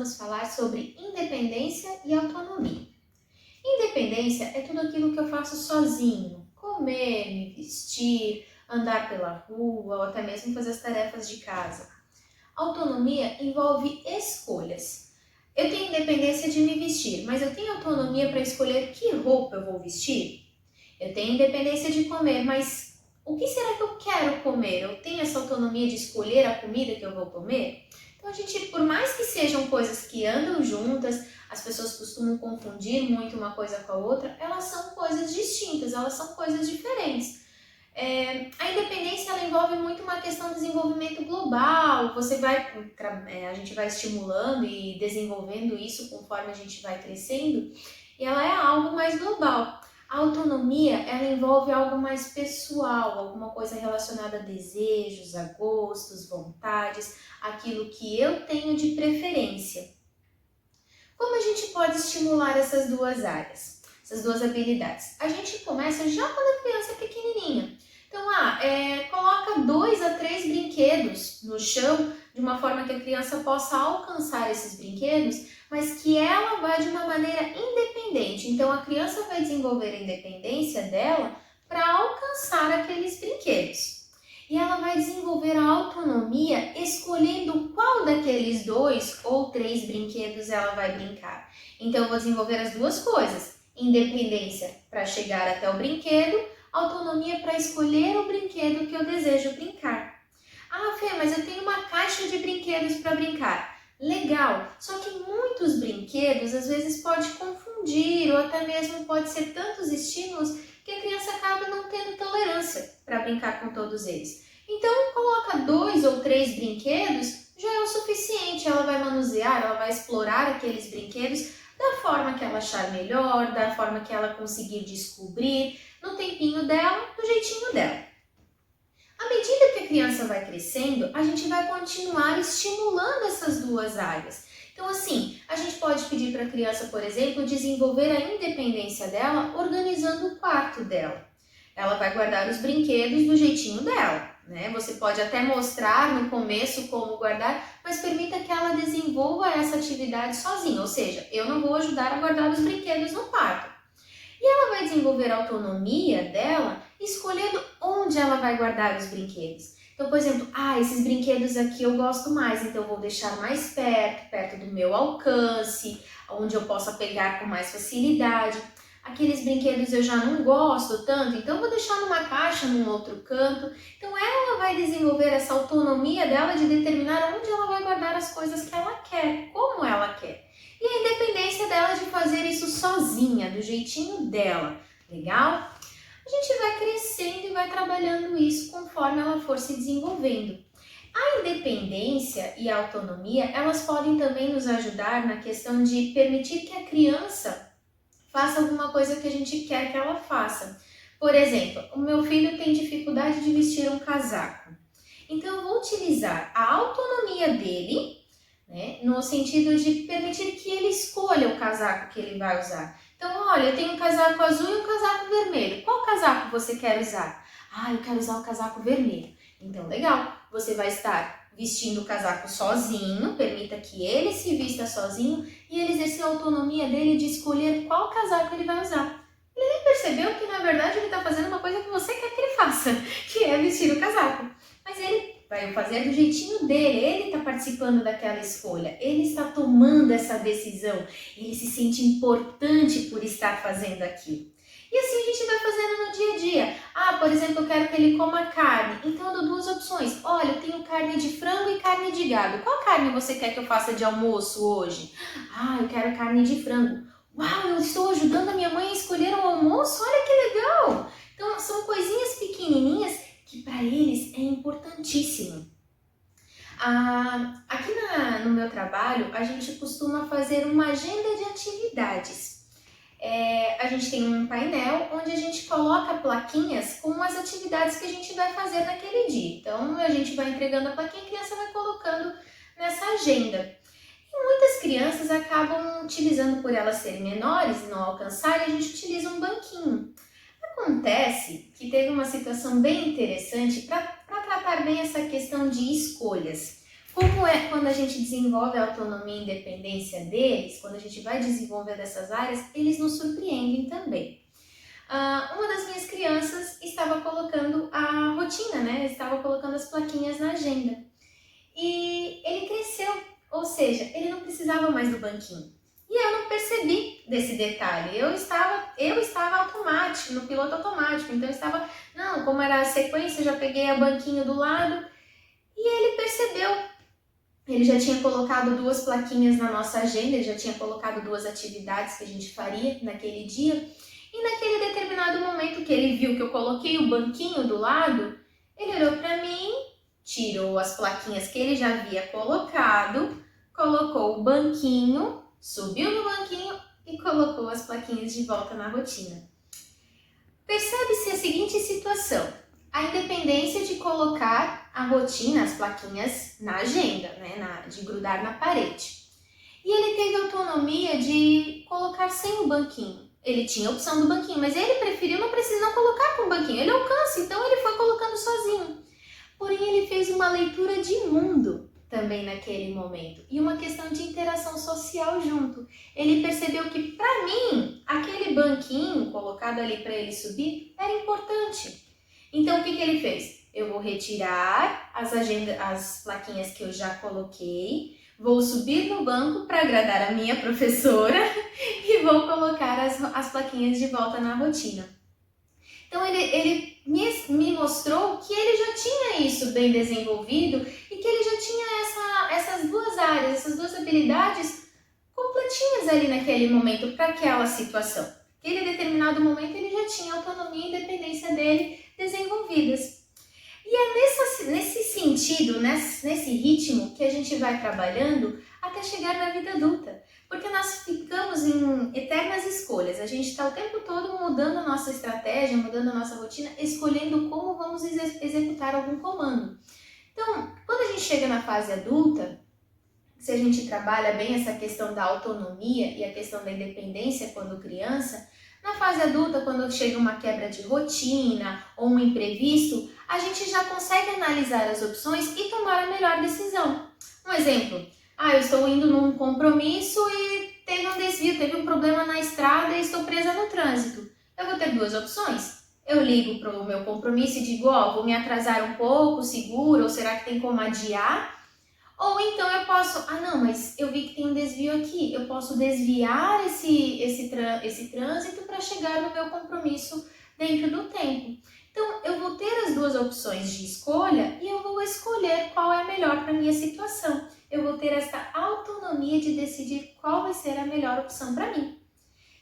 vamos falar sobre independência e autonomia. Independência é tudo aquilo que eu faço sozinho, comer, me vestir, andar pela rua ou até mesmo fazer as tarefas de casa. Autonomia envolve escolhas. Eu tenho independência de me vestir, mas eu tenho autonomia para escolher que roupa eu vou vestir? Eu tenho independência de comer, mas o que será que eu quero comer? Eu tenho essa autonomia de escolher a comida que eu vou comer? Então a gente, por mais que sejam coisas que andam juntas, as pessoas costumam confundir muito uma coisa com a outra, elas são coisas distintas, elas são coisas diferentes. A independência ela envolve muito uma questão de desenvolvimento global, a gente vai estimulando e desenvolvendo isso conforme a gente vai crescendo, e ela é algo mais global. A autonomia, ela envolve algo mais pessoal, alguma coisa relacionada a desejos, a gostos, vontades, aquilo que eu tenho de preferência. Como a gente pode estimular essas duas áreas, essas duas habilidades? A gente começa já quando a criança é pequenininha. Então, coloca 2 a 3 brinquedos no chão, de uma forma que a criança possa alcançar esses brinquedos, mas que ela vá de uma maneira independente. Então, a criança vai desenvolver a independência dela para alcançar aqueles brinquedos. E ela vai desenvolver a autonomia escolhendo qual daqueles 2 ou 3 brinquedos ela vai brincar. Então, eu vou desenvolver as duas coisas. Independência para chegar até o brinquedo, autonomia para escolher o brinquedo que eu desejo brincar. Ah, Fê, mas eu tenho uma caixa de brinquedos para brincar. Legal, só que muitos brinquedos às vezes pode confundir ou até mesmo pode ser tantos estímulos que a criança acaba não tendo tolerância para brincar com todos eles. Então, coloca 2 ou 3 brinquedos, já é o suficiente. Ela vai manusear, ela vai explorar aqueles brinquedos da forma que ela achar melhor, da forma que ela conseguir descobrir, no tempinho dela, do jeitinho dela. À medida que a criança vai crescendo, a gente vai continuar estimulando essas duas áreas. Então, assim, a gente pode pedir para a criança, por exemplo, desenvolver a independência dela organizando o quarto dela. Ela vai guardar os brinquedos do jeitinho dela, né? Você pode até mostrar no começo como guardar, mas permita que ela desenvolva essa atividade sozinha. Ou seja, eu não vou ajudar a guardar os brinquedos no quarto. E ela vai desenvolver a autonomia dela escolhendo onde ela vai guardar os brinquedos. Então, por exemplo, esses brinquedos aqui eu gosto mais, então eu vou deixar mais perto do meu alcance, onde eu possa pegar com mais facilidade. Aqueles brinquedos eu já não gosto tanto, então eu vou deixar numa caixa, num outro canto. Então ela vai desenvolver essa autonomia dela de determinar onde ela vai guardar as coisas que ela quer, como ela quer. E a independência dela de fazer isso sozinha, do jeitinho dela. Legal? A gente vai crescendo e vai trabalhando isso conforme ela for se desenvolvendo. A independência e a autonomia, elas podem também nos ajudar na questão de permitir que a criança faça alguma coisa que a gente quer que ela faça. Por exemplo, o meu filho tem dificuldade de vestir um casaco. Então, eu vou utilizar a autonomia dele, né, no sentido de permitir que ele escolha o casaco que ele vai usar. Então, olha, eu tenho um casaco azul e um casaco vermelho. Qual casaco você quer usar? Eu quero usar o casaco vermelho. Então, legal, você vai estar vestindo o casaco sozinho, permita que ele se vista sozinho e ele exerça a autonomia dele de escolher qual casaco ele vai usar. Ele nem percebeu que, na verdade, ele está fazendo uma coisa que você quer que ele faça, que é vestir o casaco. Mas ele vai fazer do jeitinho dele, ele está participando daquela escolha, ele está tomando essa decisão, ele se sente importante por estar fazendo aquilo. E assim a gente vai fazendo no dia a dia. Por exemplo, eu quero que ele coma carne, então eu dou 2 opções. Olha, eu tenho carne de frango e carne de gado. Qual carne você quer que eu faça de almoço hoje? Eu quero carne de frango. Uau, eu estou ajudando a minha mãe a escolher o almoço? Olha que legal! Então, são coisinhas pequenininhas que para eles é importantíssimo. Aqui no meu trabalho, a gente costuma fazer uma agenda de atividades. A gente tem um painel onde a gente coloca plaquinhas com as atividades que a gente vai fazer naquele dia. Então, a gente vai entregando a plaquinha e a criança vai colocando nessa agenda. E muitas crianças acabam utilizando, por elas serem menores e não alcançarem, a gente utiliza um banquinho. Acontece que teve uma situação bem interessante para tratar bem essa questão de escolhas. Como é quando a gente desenvolve a autonomia e independência deles, quando a gente vai desenvolver dessas áreas, eles nos surpreendem também. Uma das minhas crianças estava colocando a rotina, né? Estava colocando as plaquinhas na agenda. E ele cresceu, ou seja, ele não precisava mais do banquinho. E eu não percebi desse detalhe. Eu estava automático, no piloto automático. Então eu estava, não, como era a sequência, eu já peguei o banquinho do lado e ele percebeu. Ele já tinha colocado 2 plaquinhas na nossa agenda, ele já tinha colocado 2 atividades que a gente faria naquele dia. E naquele determinado momento que ele viu que eu coloquei o banquinho do lado, ele olhou para mim, tirou as plaquinhas que ele já havia colocado, colocou o banquinho, subiu no banquinho e colocou as plaquinhas de volta na rotina. Percebe-se a seguinte situação: a independência de colocar a rotina, as plaquinhas na agenda, né, de grudar na parede. E ele teve autonomia de colocar sem o banquinho. Ele tinha a opção do banquinho, mas ele preferiu não precisar colocar com o banquinho. Ele alcança, então ele foi colocando sozinho. Porém, ele fez uma leitura de mundo também naquele momento e uma questão de interação social junto. Ele percebeu que, para mim, aquele banquinho colocado ali para ele subir era importante. Então, o que ele fez? Eu vou retirar as plaquinhas que eu já coloquei, vou subir no banco para agradar a minha professora e vou colocar as plaquinhas de volta na rotina. Então, ele me mostrou que ele já tinha isso bem desenvolvido e que ele já tinha essas 2 áreas, essas 2 habilidades completinhas ali naquele momento para aquela situação. Naquele determinado momento ele já tinha autonomia e independência dele desenvolvidas. E é nesse sentido, nesse ritmo que a gente vai trabalhando até chegar na vida adulta. Porque nós ficamos em eternas escolhas. A gente está o tempo todo mudando a nossa estratégia, mudando a nossa rotina, escolhendo como vamos executar algum comando. Então, quando a gente chega na fase adulta, se a gente trabalha bem essa questão da autonomia e a questão da independência quando criança, na fase adulta, quando chega uma quebra de rotina ou um imprevisto, a gente já consegue analisar as opções e tomar a melhor decisão. Um exemplo, eu estou indo num compromisso e teve um desvio, teve um problema na estrada e estou presa no trânsito. Eu vou ter 2 opções. Eu ligo para o meu compromisso e digo, vou me atrasar um pouco, seguro, ou será que tem como adiar? Ou então eu posso, não, mas eu vi que tem um desvio aqui, eu posso desviar esse trânsito para chegar no meu compromisso dentro do tempo. Então, eu vou ter as 2 opções de escolha e eu vou escolher qual é melhor para a minha situação. Eu vou ter essa autonomia de decidir qual vai ser a melhor opção para mim.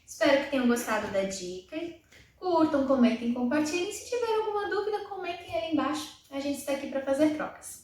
Espero que tenham gostado da dica. Curtam, comentem, compartilhem. Se tiver alguma dúvida, comentem aí embaixo. A gente está aqui para fazer trocas.